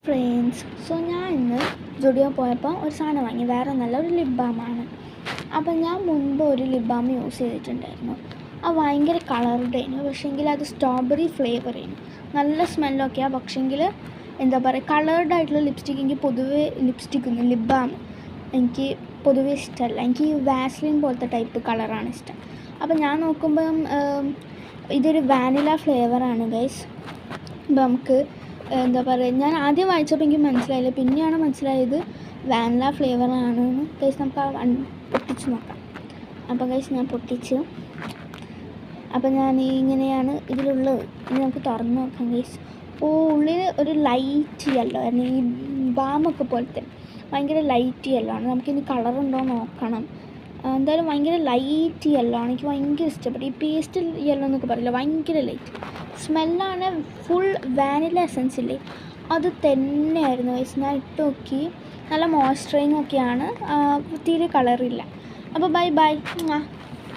Friends, ഞാൻ ഇന്ന് Judeo പോയപ്പോൾ ഒരു സാധനം വാങ്ങി. വേറെ നല്ല ഒരു ലിപ് ബാമാണ്. അപ്പം ഞാൻ മുൻപ് ഒരു ലിപ് ബാം യൂസ് ചെയ്തിട്ടുണ്ടായിരുന്നു. അത് ഭയങ്കര കളറുണ്ടായിരുന്നു. പക്ഷേങ്കിൽ അത് സ്ട്രോബെറി ഫ്ലേവറായിരുന്നു. നല്ല സ്മെല്ലൊക്കെയാണ്. പക്ഷേങ്കിൽ എന്താ പറയുക, കളേർഡ് ആയിട്ടുള്ള ലിപ്സ്റ്റിക്ക് എനിക്ക് പൊതുവേ ലിപ് ബാം എനിക്ക് പൊതുവേ ഇഷ്ടമല്ല. എനിക്ക് വാസ്ലിൻ പോലത്തെ ടൈപ്പ് കളറാണ് ഇഷ്ടം. അപ്പം ഞാൻ നോക്കുമ്പം ഇതൊരു വാനില ഫ്ലേവറാണ് ഗൈസ്. അപ്പം നമുക്ക് എന്താ പറയുക, ഞാൻ ആദ്യം വായിച്ചപ്പോൾ എനിക്ക് മനസ്സിലായില്ല. പിന്നെയാണ് മനസ്സിലായത് വാനില ഫ്ലേവറാണ്. ഗൈസ് നമുക്ക് പൊട്ടിച്ച് നോക്കാം. അപ്പം ഗൈസ് ഞാൻ പൊട്ടിച്ചു. അപ്പം ഞാൻ ഇങ്ങനെയാണ് ഇതിലുള്ളത്. ഇനി നമുക്ക് തുറന്ന് നോക്കാം ഗൈസ്. ഉള്ളിൽ ഒരു ലൈറ്റ് യെല്ലോ ആണ്. ഈ ബാമൊക്കെ പോലത്തെ ഭയങ്കര ലൈറ്റ് യെല്ലോ ആണ്. നമുക്കിനി കളറുണ്ടോ നോക്കണം. എന്തായാലും ഭയങ്കര ലൈറ്റ് യെല്ലോ ആണ്. എനിക്ക് ഭയങ്കര ഇഷ്ടപ്പെട്ടു. ഈ പേസ്റ്റൽ യെല്ലോ എന്നൊക്കെ പറയില്ല, ഭയങ്കര ലൈറ്റ് സ്മെല്ലാണ്. ഫുൾ വാനില എസൻസ് ഇല്ലേ, അത് തന്നെയായിരുന്നു ഗൈസ്. ഞാൻ ഇട്ട് നോക്കി, നല്ല മോയ്സ്ചറൈസിങ് ഒക്കെയാണ്. തീരെ കളറില്ല. അപ്പോൾ ബൈ.